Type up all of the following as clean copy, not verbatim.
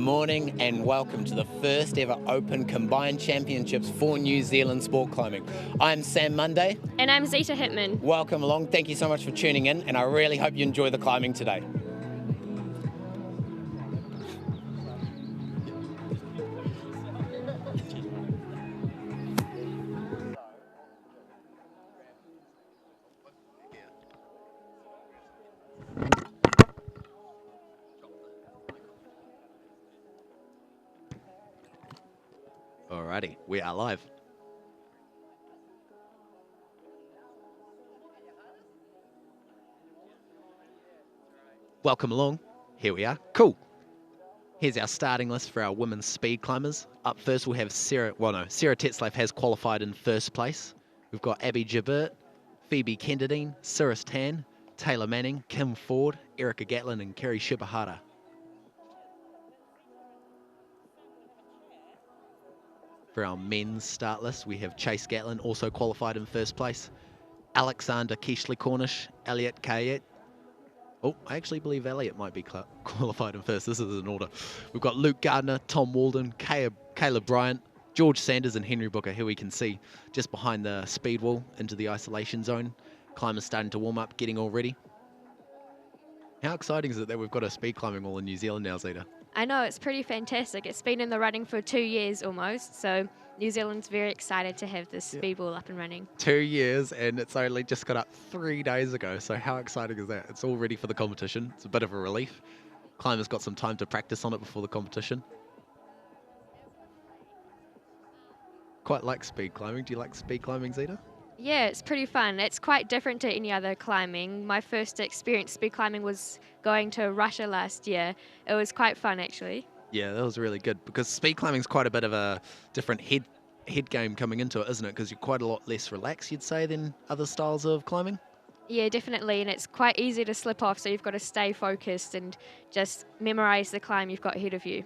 morning and welcome to the first ever Open Combined Championships for New Zealand sport climbing. I'm Sam Monday. And I'm Zita Hitman. Welcome along. Thank you so much for tuning in, and I really hope you enjoy the climbing today. Alrighty, we are live. Welcome along. Here we are. Cool. Here's our starting list for our women's speed climbers. Up first we'll have Sarah Tetzlaff has qualified in first place. We've got Abby Gibert, Phoebe Kenderdine, Cirrus Tan, Taylor Manning, Kim Ford, Erica Gatlin and Kerry Shibahara. For our men's start list, we have Chase Gatlin, also qualified in first place. Alexander Keishley Cornish, Elliot Kayet. Oh, I actually believe Elliot might be qualified in first. This is in order. We've got Luke Gardner, Tom Walden, Caleb Bryant, George Sanders and Henry Booker, who we can see just behind the speed wall into the isolation zone. Climbers starting to warm up, getting all ready. How exciting is it that we've got a speed climbing wall in New Zealand now, Zita? I know, it's pretty fantastic. It's been in the running for 2 years almost, so New Zealand's very excited to have this speed wall up and running. 2 years, and it's only just got up 3 days ago, so how exciting is that? It's all ready for the competition. It's a bit of a relief. Climbers got some time to practice on it before the competition. Quite like speed climbing. Do you like speed climbing, Zita? Yeah, it's pretty fun. It's quite different to any other climbing. My first experience speed climbing was going to Russia last year. It was quite fun, actually. Yeah, that was really good, because speed climbing is quite a bit of a different head game coming into it, isn't it? Because you're quite a lot less relaxed, you'd say, than other styles of climbing. Yeah, definitely, and it's quite easy to slip off, so you've got to stay focused and just memorize the climb you've got ahead of you.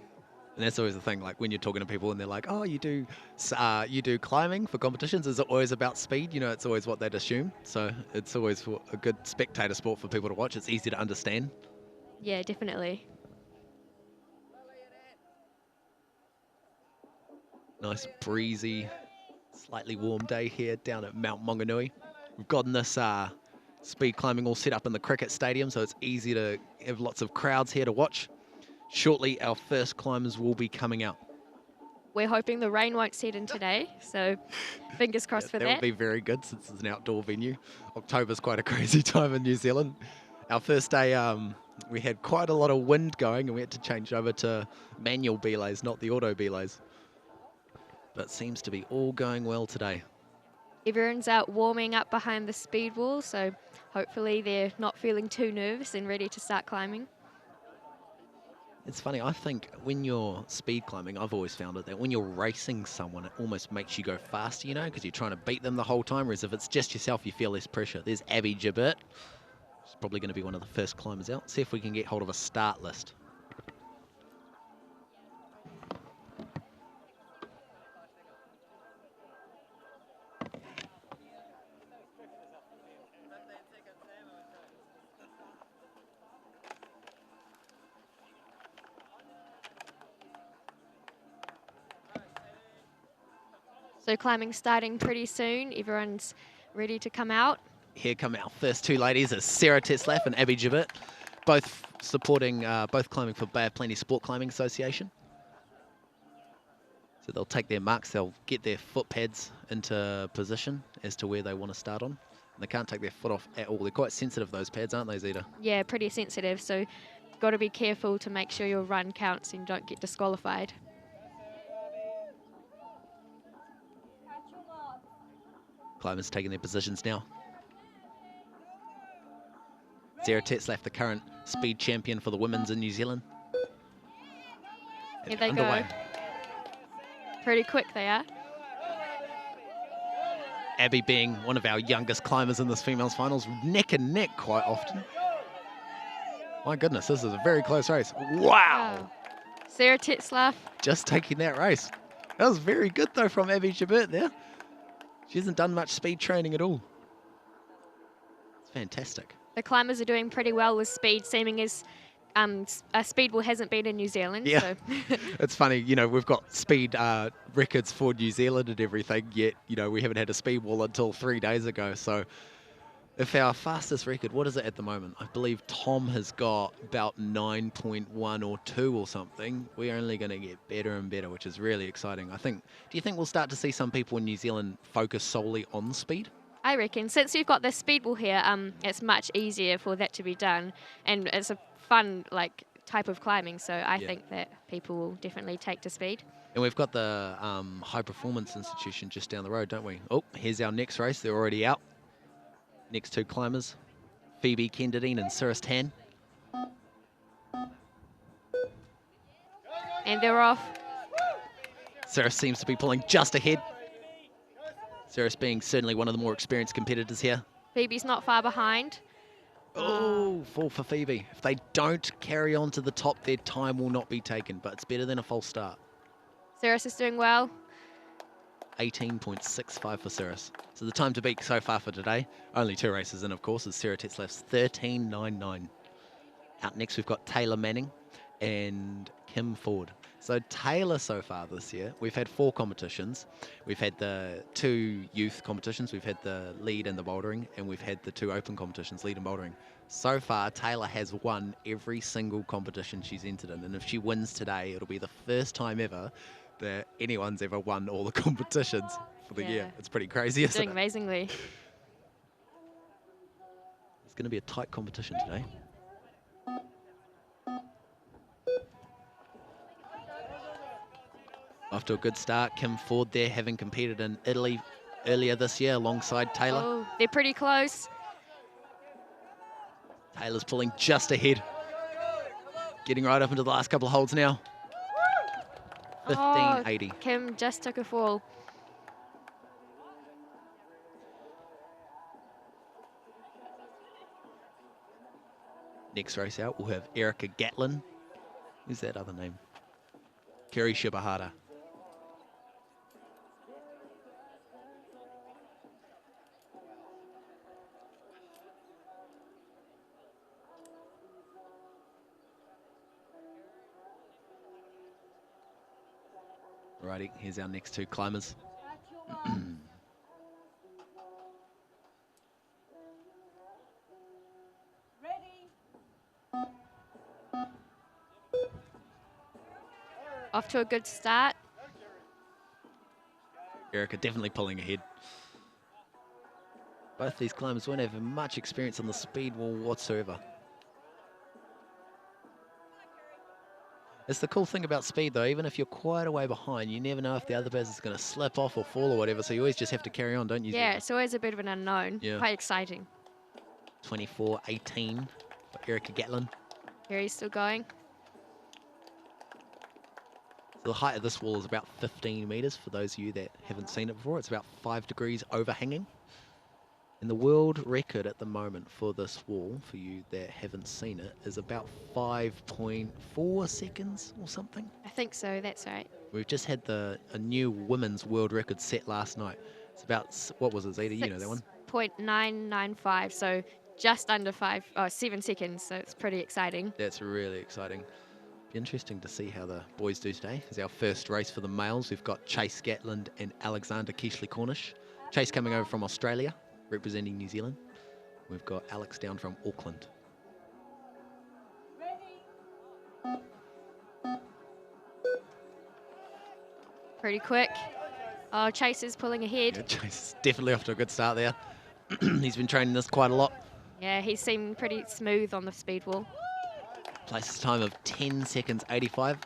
And that's always the thing, like when you're talking to people and they're like, oh, you do climbing for competitions? Is it always about speed? You know, it's always what they'd assume. So it's always a good spectator sport for people to watch. It's easy to understand. Yeah, definitely. Nice breezy, slightly warm day here down at Mount Maunganui. We've gotten this speed climbing all set up in the cricket stadium, so it's easy to have lots of crowds here to watch. Shortly, our first climbers will be coming out. We're hoping the rain won't set in today, so fingers crossed for that. That would be very good since it's an outdoor venue. October's quite a crazy time in New Zealand. Our first day, we had quite a lot of wind going and we had to change over to manual belays, not the auto belays. But it seems to be all going well today. Everyone's out warming up behind the speed wall, so hopefully they're not feeling too nervous and ready to start climbing. It's funny, I think when you're speed climbing, I've always found it that when you're racing someone, it almost makes you go faster, you know, because you're trying to beat them the whole time, whereas if it's just yourself, you feel less pressure. There's Abby Gibert. She's probably going to be one of the first climbers out. See if we can get hold of a start list. So climbing starting pretty soon. Everyone's ready to come out. Here come our first two ladies, is Sarah Tetzlaff and Abby Gibert, both supporting, both climbing for Bay of Plenty Sport Climbing Association. So they'll take their marks, they'll get their foot pads into position as to where they want to start on. And they can't take their foot off at all. They're quite sensitive, those pads, aren't they, Zita? Yeah, pretty sensitive. So got to be careful to make sure your run counts and don't get disqualified. Climbers taking their positions now. Sarah Tetzlaff, the current speed champion for the women's in New Zealand. Here they go. Pretty quick they are. Abby being one of our youngest climbers in this females finals, neck and neck quite often. My goodness, this is a very close race. Wow. Sarah Tetzlaff. Just taking that race. That was very good though from Abby Gibert there. She hasn't done much speed training at all. It's fantastic. The climbers are doing pretty well with speed, seeming as a speed wall hasn't been in New Zealand. Yeah. So It's funny, we've got speed records for New Zealand and everything, yet, we haven't had a speed wall until 3 days ago. So if our fastest record, what is it at the moment? I believe Tom has got about 9.1 or 2 or something. We're only going to get better and better, which is really exciting. Do you think we'll start to see some people in New Zealand focus solely on speed? I reckon since we've got this speed wall here, it's much easier for that to be done, and it's a fun type of climbing. So I think that people will definitely take to speed. And we've got the High Performance Institution just down the road, don't we? Oh, here's our next race. They're already out. Next 2 climbers, Phoebe Kenderdine and Cirrus Tan. And they're off. Cirrus seems to be pulling just ahead. Cirrus being certainly one of the more experienced competitors here. Phoebe's not far behind. Oh, fall for Phoebe. If they don't carry on to the top, their time will not be taken, but it's better than a false start. Cirrus is doing well. 18.65 for Cirrus. So the time to beat so far for today, only 2 races in, of course, is Sarah Tetzlaff's 13.99. Out next, we've got Taylor Manning and Kim Ford. So Taylor so far this year, we've had 4 competitions. We've had the 2 youth competitions, we've had the lead and the bouldering, and we've had the 2 open competitions, lead and bouldering. So far, Taylor has won every single competition she's entered in, and if she wins today, it'll be the first time ever that anyone's ever won all the competitions for the year. It's pretty crazy, isn't doing it? amazingly. It's going to be a tight competition today. Off to a good start. Kim Ford there, having competed in Italy earlier this year alongside Taylor. Oh, they're pretty close. Taylor's pulling just ahead. Getting right up into the last couple of holds now. 15.80. Kim just took a fall. Next race out, we'll have Erica Gatlin. Who's that other name? Kerry Shibahara. Alrighty, here's our next 2 climbers. Off to a good start. Erica definitely pulling ahead. Both these climbers won't have much experience on the speed wall whatsoever. It's the cool thing about speed though, even if you're quite a way behind, you never know if the other person's going to slip off or fall or whatever, so you always just have to carry on, don't you? Yeah, it's always a bit of an unknown. Yeah. Quite exciting. 24.18 for Erica Gatlin. Kerry's still going. So the height of this wall is about 15 meters for those of you that haven't seen it before. It's about 5 degrees overhanging. And the world record at the moment for this wall, for you that haven't seen it, is about 5.4 seconds or something. I think so, that's right. We've just had a new women's world record set last night. It's about, what was it, Zeta? You know that one? 6.995, so just under 7 seconds, so it's pretty exciting. That's really exciting. Be interesting to see how the boys do today. It's our first race for the males. We've got Chase Gatland and Alexander Keishley-Cornish. Chase coming over from Australia, representing New Zealand. We've got Alex down from Auckland. Pretty quick. Oh, Chase is pulling ahead. Yeah, Chase is definitely off to a good start there. He's been training this quite a lot. Yeah, he seemed pretty smooth on the speed wall. Places time of 10 seconds 85.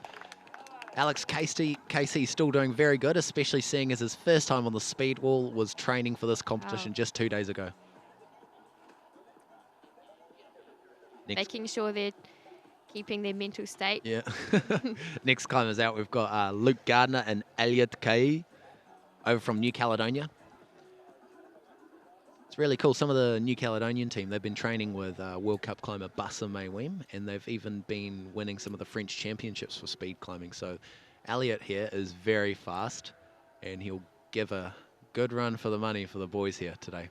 Alex Casey still doing very good, especially seeing as his first time on the speed wall was training for this competition just 2 days ago. Making sure they're keeping their mental state. Yeah. Next climbers out, we've got Luke Gardner and Elliot Kai over from New Caledonia. It's really cool. Some of the New Caledonian team, they've been training with World Cup climber Bassa Maywem, and they've even been winning some of the French championships for speed climbing. So Elliot here is very fast, and he'll give a good run for the money for the boys here today.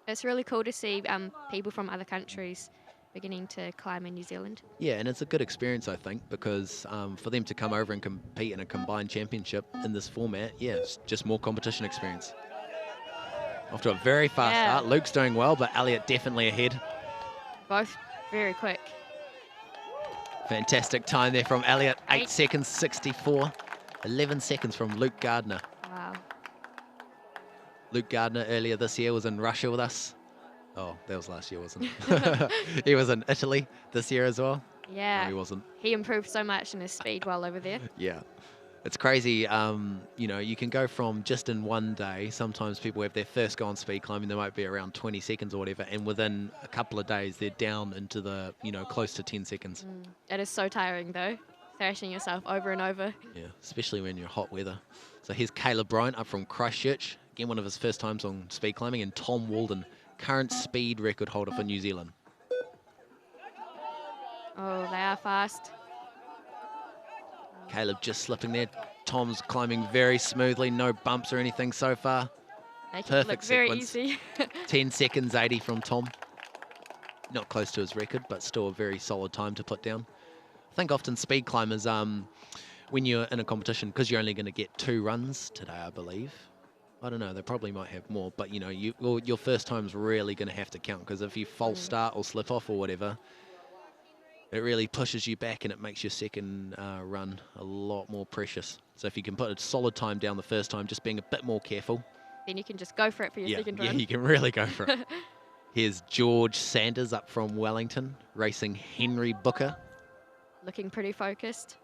It's really cool to see people from other countries beginning to climb in New Zealand. Yeah, and it's a good experience, I think, because for them to come over and compete in a combined championship in this format, yeah, it's just more competition experience. Off to a very fast start. Luke's doing well, but Elliot definitely ahead. Both very quick. Fantastic time there from Elliot. 8 seconds, 64. 11 seconds from Luke Gardner. Wow. Luke Gardner earlier this year was in Russia with us. Oh, that was last year, wasn't it? He was in Italy this year as well. Yeah. No, he wasn't. He improved so much in his speed while over there. Yeah. It's crazy. You know, you can go from just in one day. Sometimes people have their first go on speed climbing. They might be around 20 seconds or whatever. And within a couple of days, they're down into the, you know, close to 10 seconds. It is so tiring, though, thrashing yourself over and over. Yeah, especially when you're hot weather. So here's Caleb Bryant up from Christchurch. Again, one of his first times on speed climbing. And Tom Walden, current speed record holder for New Zealand. Oh, they are fast. Caleb just slipping there. Tom's climbing very smoothly, no bumps or anything so far. Perfect very sequence. easy. 10 seconds 80 from Tom. Not close to his record, but still a very solid time to put down. I think often speed climbers, when you're in a competition, because you're only going to get 2 runs today, I believe. I don't know, they probably might have more, but you know, your first time's really going to have to count, because if you false start or slip off or whatever, it really pushes you back and it makes your second run a lot more precious. So if you can put a solid time down the first time, just being a bit more careful. Then you can just go for it for your second run. Yeah, you can really go for it. Here's George Sanders up from Wellington, racing Henry Booker. Looking pretty focused.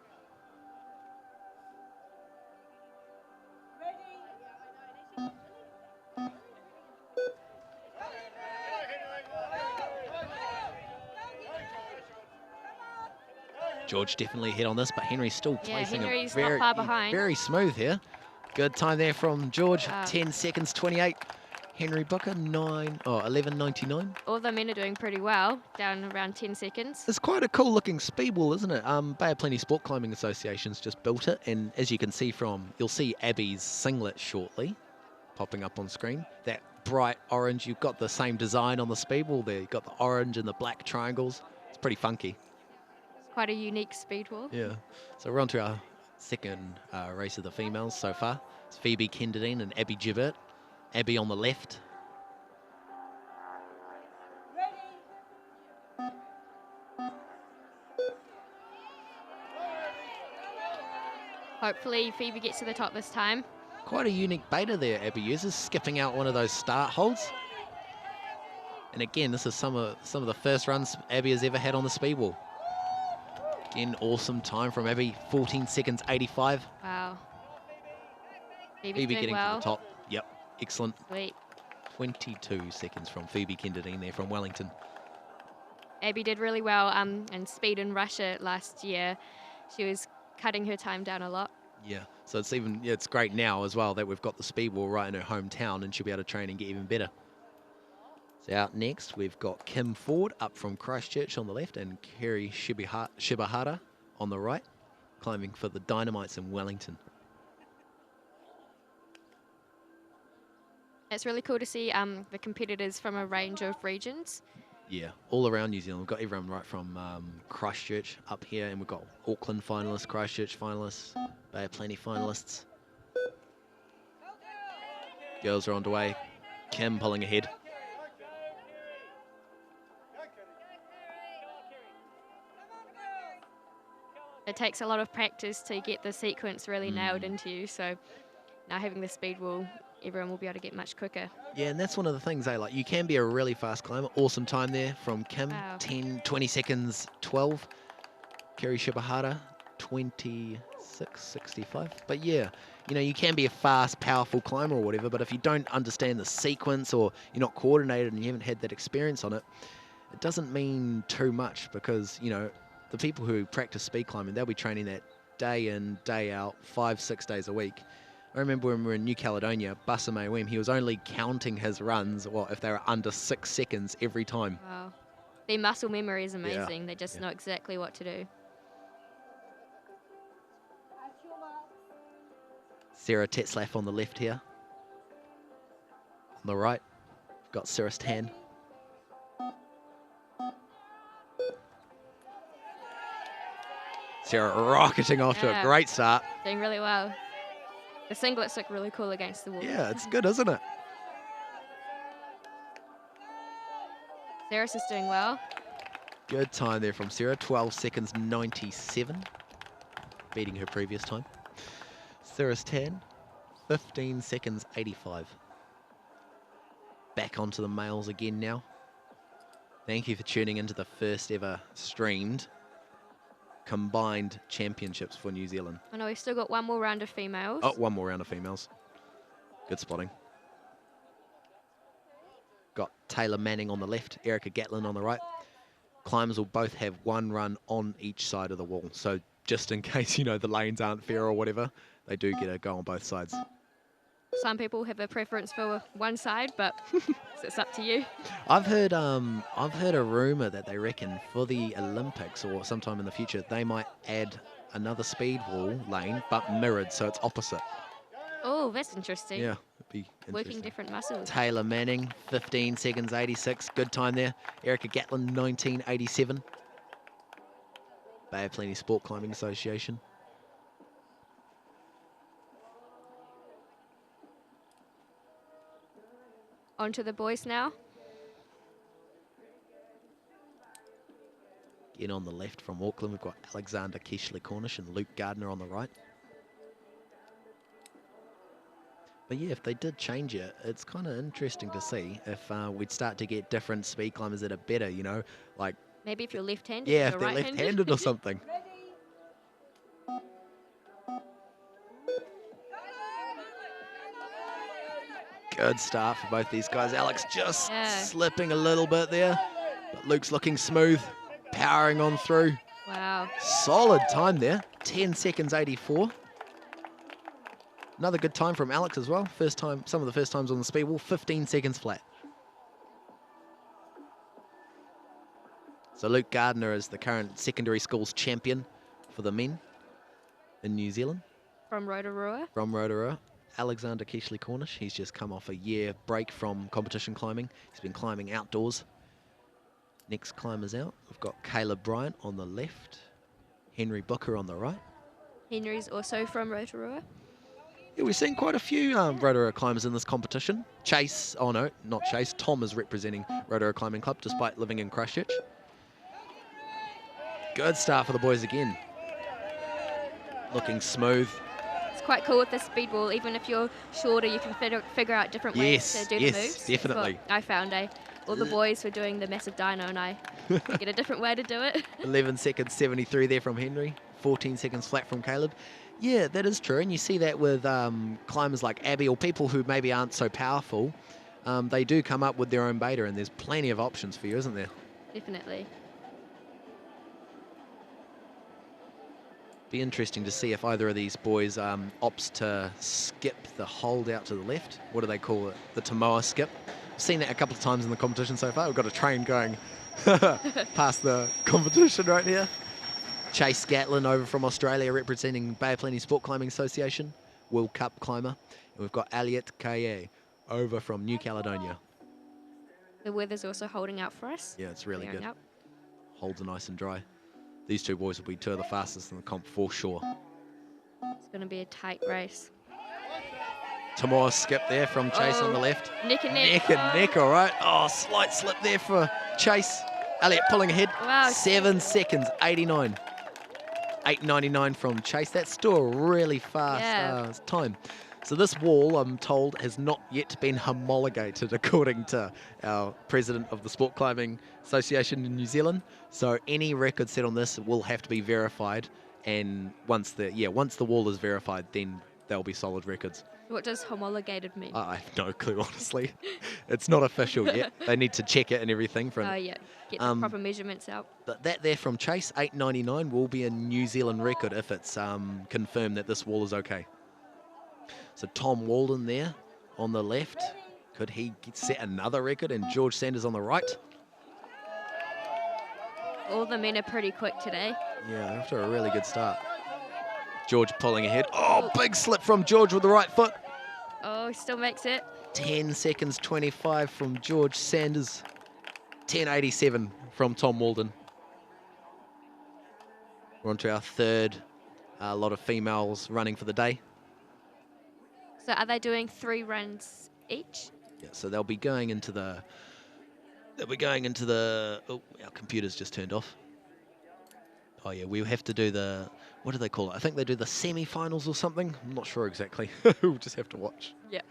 George definitely ahead on this, but Henry's still placing Henry's very, not far behind. Very smooth here. Good time there from George. Wow. 10 seconds, 28. Henry Booker, 11.99. All the men are doing pretty well, down around 10 seconds. It's quite a cool looking speed wall, isn't it? Bay of Plenty Sport Climbing Association's just built it, and as you can see you'll see Abby's singlet shortly popping up on screen. That bright orange, you've got the same design on the speed wall there. You've got the orange and the black triangles. It's pretty funky. Quite a unique speed wall. Yeah. So we're on to our second race of the females so far. It's Phoebe Kenderdine and Abby Gibbert. Abby on the left. Hopefully Phoebe gets to the top this time. Quite a unique beta there Abby uses, skipping out one of those start holds. And again, this is some of the first runs Abby has ever had on the speed wall. Again, awesome time from Abby, 14 seconds, 85. Wow. Phoebe getting to the top. Yep, excellent. Sweet. 22 seconds from Phoebe Kenderdine there from Wellington. Abby did really well in speed in Russia last year. She was cutting her time down a lot. Yeah, so it's great now as well that we've got the speed wall right in her hometown, and she'll be able to train and get even better. So out next, we've got Kim Ford up from Christchurch on the left and Kerry Shibahara on the right, climbing for the Dynamites in Wellington. It's really cool to see the competitors from a range of regions. Yeah, all around New Zealand. We've got everyone right from Christchurch up here, and we've got Auckland finalists, Christchurch finalists, Bay of Plenty finalists. Girls are on the way. Kim pulling ahead. It takes a lot of practice to get the sequence really nailed into you, so now having the speed wall, everyone will be able to get much quicker. Yeah, and that's one of the things, like you can be a really fast climber. Awesome time there from Kim, Wow. 20 seconds, 12. Kerry Shibahara, 26.65. But yeah, you know, you can be a fast, powerful climber or whatever, but if you don't understand the sequence or you're not coordinated and you haven't had that experience on it, it doesn't mean too much, because, you know, the people who practice speed climbing, they'll be training that day in, day out, 5-6 days a week. I remember when we were in New Caledonia, Bussa Mayuem, he was only counting his runs, if they were under 6 seconds every time. Wow. Their muscle memory is amazing. Yeah. They just know exactly what to do. Sarah Tetzlaff on the left here. On the right, we've got Sarah Stan. Sarah rocketing off to a great start. Doing really well. The singlets look really cool against the wall. Yeah, it's good, isn't it? Sarah's is doing well. Good time there from Sarah, 12 seconds 97, beating her previous time. Sarah's 10, 15 seconds 85. Back onto the males again now. Thank you for tuning into the first ever streamed combined championships for New Zealand. I know we've still got one more round of females. Oh, one more round of females. Good spotting. Got Taylor Manning on the left, Erica Gatlin on the right. Climbers will both have one run on each side of the wall. So just in case, you know, the lanes aren't fair or whatever, they do get a go on both sides. Some people have a preference for one side, but it's up to you. I've heard a rumor that they reckon for the Olympics or sometime in the future, they might add another speed wall lane, but mirrored, so it's opposite. Oh, that's interesting. Yeah, it'd be interesting. Working different muscles. Taylor Manning, 15 seconds 86. Good time there. Erica Gatlin, 19.87. Bay of Plenty Sport Climbing Association. On to the boys now. In on the left from Auckland, we've got Alexander Keishley-Cornish and Luke Gardner on the right. But yeah, if they did change it, it's kind of interesting to see if we'd start to get different speed climbers that are better, you know, like... Maybe if you're left-handed. Yeah, if they're left-handed or something. Good start for both these guys. Alex just slipping a little bit there, but Luke's looking smooth, powering on through. Wow. Solid time there, 10 seconds 84. Another good time from Alex as well. First time, some of the first times on the speed wall, 15 seconds flat. So Luke Gardner is the current secondary schools champion for the men in New Zealand. From Rotorua. From Rotorua. Alexander Keishley-Cornish, he's just come off a year break from competition climbing. He's been climbing outdoors. Next climbers out, we've got Caleb Bryant on the left, Henry Booker on the right. Henry's also from Rotorua. Yeah, we've seen quite a few Rotorua climbers in this competition. Chase, oh no, not Chase, Tom is representing Rotorua Climbing Club despite living in Christchurch. Good start for the boys again. Looking smooth. It's quite cool with the speed wall. Even if you're shorter, you can figure out different ways to do the moves. Definitely. That's what I found, all the boys were doing the massive dyno and I get a different way to do it. 11 seconds 73 there from Henry. 14 seconds flat from Caleb. Yeah, that is true. And you see that with climbers like Abby or people who maybe aren't so powerful. They do come up with their own beta and there's plenty of options for you, isn't there? Definitely. Be interesting to see if either of these boys opts to skip the hold out to the left. What do they call it? The Tomoa skip. I've seen that a couple of times in the competition so far. We've got a train going past the competition right here. Chase Gatlin over from Australia representing Bay of Plenty Sport Climbing Association, World Cup climber. And we've got Elliot Kaye over from New Caledonia. The weather's also holding out for us. Yeah, it's really good. Holds are nice and dry. These two boys will be two of the fastest in the comp for sure. It's going to be a tight race. Tomoa skip there from Chase on the left. Neck and neck. Neck and neck, all right. Oh, slight slip there for Chase. Elliot pulling ahead. Wow. 7 seconds, 89. 8.99 from Chase. That's still a really fast time. So this wall, I'm told, has not yet been homologated according to our president of the Sport Climbing Association in New Zealand. So any record set on this will have to be verified. And once the wall is verified, then they'll be solid records. What does homologated mean? I have no clue, honestly. It's not official yet. They need to check it and everything. Oh, yeah. Get the proper measurements out. But that there from Chase, 8.99, will be a New Zealand record if it's confirmed that this wall is okay. So Tom Walden there on the left. Could he set another record? And George Sanders on the right. All the men are pretty quick today. Yeah, after a really good start. George pulling ahead. Oh, big slip from George with the right foot. Oh, he still makes it. 10 seconds 25 from George Sanders. 10.87 from Tom Walden. We're on to our third lot of females running for the day. So are they doing 3 runs each? Yeah, so they'll be going into the. Oh, our computer's just turned off. Oh yeah, we have to do the. What do they call it? I think they do the semi-finals or something. I'm not sure exactly. We'll just have to watch. Yeah.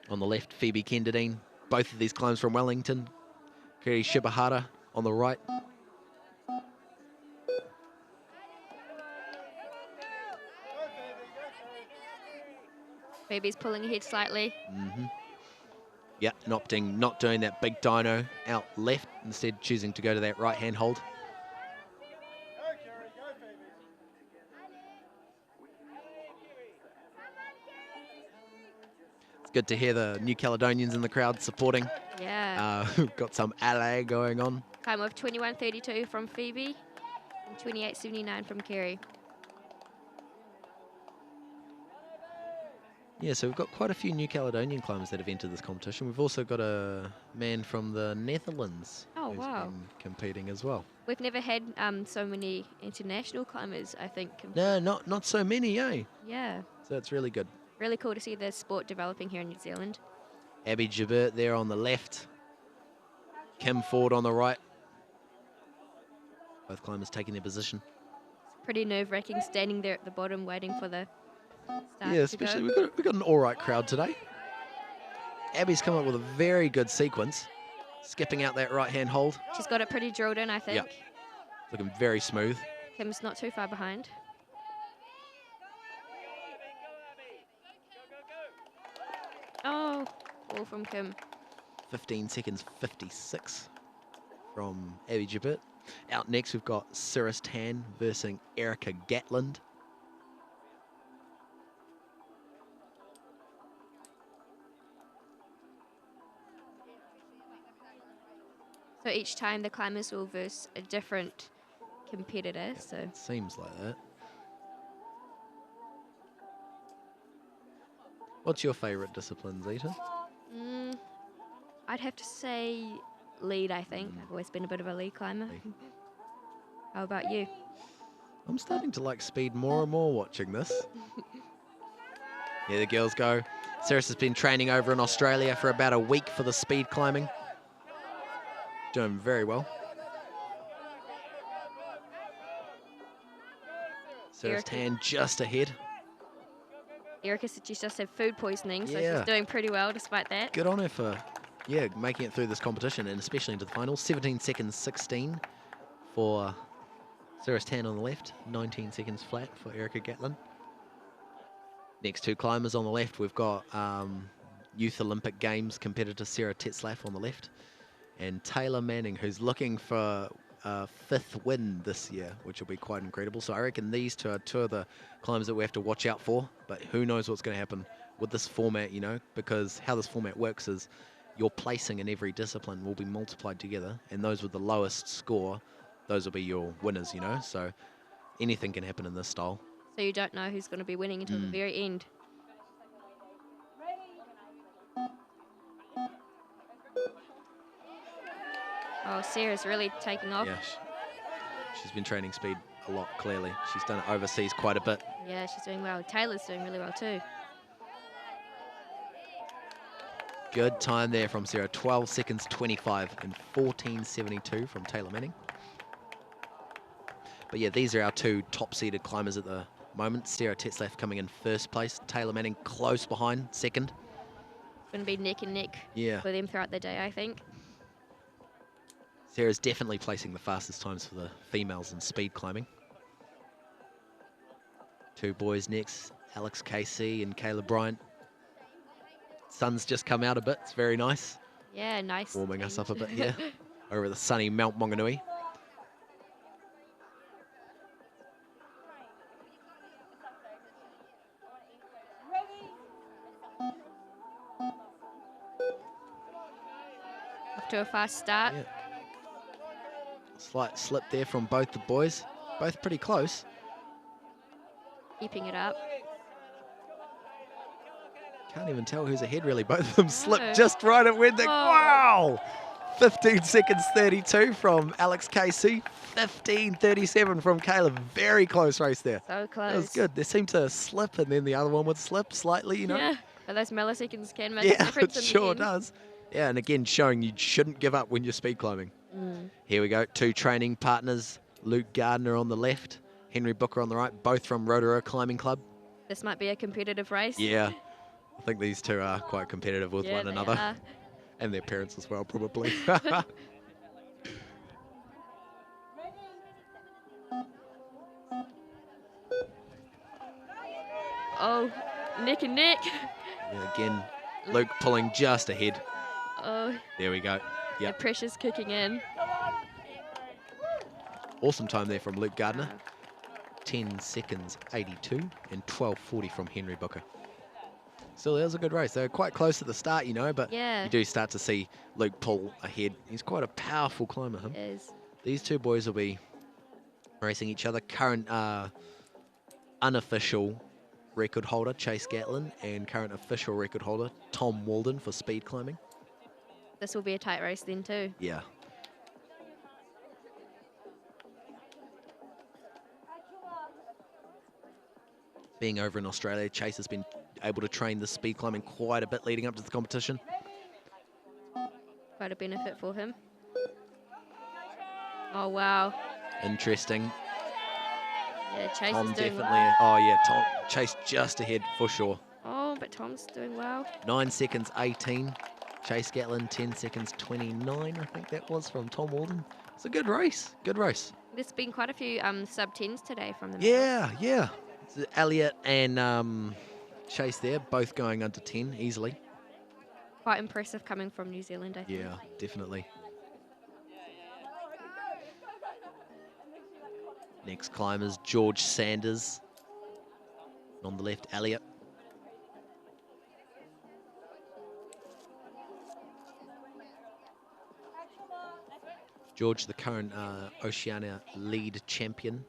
On the left, Phoebe Kenderdine. Both of these climbs from Wellington. Kiri Shibahara on the right. Phoebe's pulling ahead slightly. Yeah, not doing that big dyno out left, instead choosing to go to that right-hand hold. It's good to hear the New Caledonians in the crowd supporting. Yeah. Got some LA going on. Time of 21:32 from Phoebe and 28:79 from Kerry. Yeah, so we've got quite a few New Caledonian climbers that have entered this competition. We've also got a man from the Netherlands Oh, who's wow. been competing as well. We've never had so many international climbers, I think. No, not so many, eh? Yeah. So it's really good. Really cool to see the sport developing here in New Zealand. Abby Gibert there on the left. Kim Ford on the right. Both climbers taking their position. Pretty nerve-wracking standing there at the bottom waiting for the start Yeah, to especially go. we've got an all right crowd today. Abby's come up with a very good sequence, skipping out that right-hand hold. She's got it pretty drilled in, I think. Yep. Looking very smooth. Kim's not too far behind. Oh, all from Kim. 15 seconds 56 from Abby Gibert. Out next, we've got Cirrus Tan versus Erica Gatland. So each time the climbers will verse a different competitor. So It seems like that. What's your favourite discipline, Zeta? I'd have to say lead, I think. I've always been a bit of a lead climber. How about you? I'm starting to like speed more and more watching this. Here the girls go. Cirrus has been training over in Australia for about a week for the speed climbing. Doing very well. Cirrus Tan just ahead. Erica said she's just had food poisoning, so Yeah. she's doing pretty well despite that. Good on her for, making it through this competition and especially into the finals. 17 seconds 16 for Cirrus Tan on the left. 19 seconds flat for Erica Gatland. Next two climbers on the left, we've got Youth Olympic Games competitor Sarah Tetzlaff on the left. And Taylor Manning, who's looking for a 5th win this year, which will be quite incredible. So I reckon these two are two of the climbers that we have to watch out for. But who knows what's going to happen with this format, because how this format works is your placing in every discipline will be multiplied together. And those with the lowest score, those will be your winners, So anything can happen in this style. So you don't know who's going to be winning until the very end. Oh, Sarah's really taking off. Yeah, she's been training speed a lot, clearly. She's done it overseas quite a bit. Yeah, she's doing well. Taylor's doing really well too. Good time there from Sarah. 12 seconds 25 and 14.72 from Taylor Manning. But yeah, these are our two top-seeded climbers at the moment. Sarah Tetzlaff coming in first place. Taylor Manning close behind, second. It's going to be neck and neck for them throughout the day, I think. Sarah's definitely placing the fastest times for the females in speed climbing. Two boys next, Alex Casey and Caleb Bryant. Sun's just come out a bit. It's very nice. Yeah, nice. Warming us up a bit here over the sunny Mount Maunganui. Off to a fast start. Yeah. Slight slip there from both the boys. Both pretty close. Keeping it up. Can't even tell who's ahead, really. Both of them slipped just right at where they... Oh. Wow! 15 seconds 32 from Alex KC. 15:37 from Caleb. Very close race there. So close. That was good. They seemed to slip, and then the other one would slip slightly, you know? Yeah, but those milliseconds can make a Yeah, difference it in the sure end. does. Yeah, and again, showing you shouldn't give up when you're speed climbing. Here we go. 2 training partners. Luke Gardner on the left, Henry Booker on the right, both from Rotorua Climbing Club. This might be a competitive race. Yeah, I think these two are quite competitive with Yeah, one they another. are. And their parents as well, probably. Oh, neck and neck. Yeah, again, Luke pulling just ahead. Oh, There we go. the Yep. pressure's kicking in. Awesome time there from Luke Gardner. 10 seconds 82 and 12:40 from Henry Booker. Still, that was a good race. They were quite close at the start, you know, but Yeah. you do start to see Luke pull ahead. He's quite a powerful climber, him. Is. These two boys will be racing each other. Current unofficial record holder, Chase Gatlin, and current official record holder, Tom Walden, for speed climbing. This will be a tight race then too. Yeah. Being over in Australia, Chase has been able to train the speed climbing quite a bit leading up to the competition. Quite a benefit for him. Oh, wow. Interesting. Yeah, Chase Tom is doing definitely. well. Oh yeah, Tom Chase just ahead for sure. Oh, but Tom's doing well. 9 seconds 18. Chase Gatlin 10 seconds 29. I think that was from Tom Walden. It's a good race. Good race. There's been quite a few sub-10s today from them. Yeah, yeah. So Elliot and Chase there, both going under 10 easily. Quite impressive coming from New Zealand, I think. Yeah, definitely. Next climbers, George Sanders. On the left, Elliot. George, the current Oceania lead champion.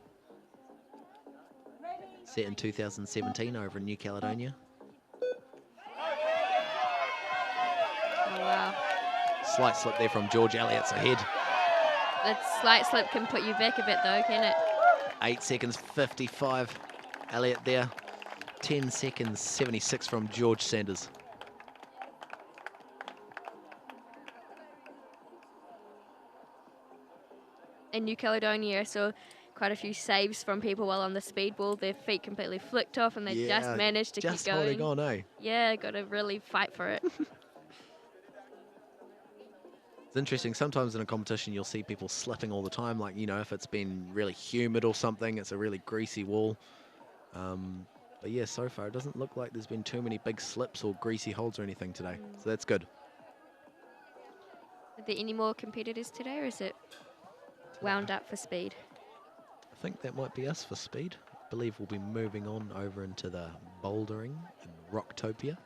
Set in 2017 over in New Caledonia. Oh, wow. Slight slip there from George. Elliott's ahead. That slight slip can put you back a bit though, can it? 8 seconds 55. Elliott there. 10 seconds 76 from George Sanders. In New Caledonia, I saw quite a few saves from people while on the speed wall. Their feet completely flicked off and they just managed to just keep going. holding on, eh? Yeah, got to really fight for it. It's interesting. Sometimes in a competition, you'll see people slipping all the time. Like, you know, if it's been really humid or something, it's a really greasy wall. But yeah, so far, it doesn't look like there's been too many big slips or greasy holds or anything today. So that's good. Are there any more competitors today, or is it wound up for speed? I think that might be us for speed. I believe we'll be moving on over into the bouldering and Rocktopia.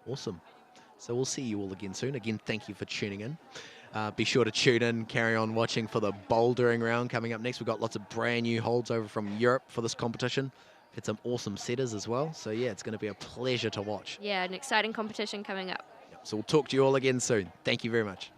Awesome. So we'll see you all again soon. Again, thank you for tuning in. Be sure to tune in, carry on watching for the bouldering round coming up next. We've got lots of brand new holds over from Europe for this competition. Had some awesome setters as well. So yeah, it's going to be a pleasure to watch. Yeah, an exciting competition coming up. So we'll talk to you all again soon. Thank you very much.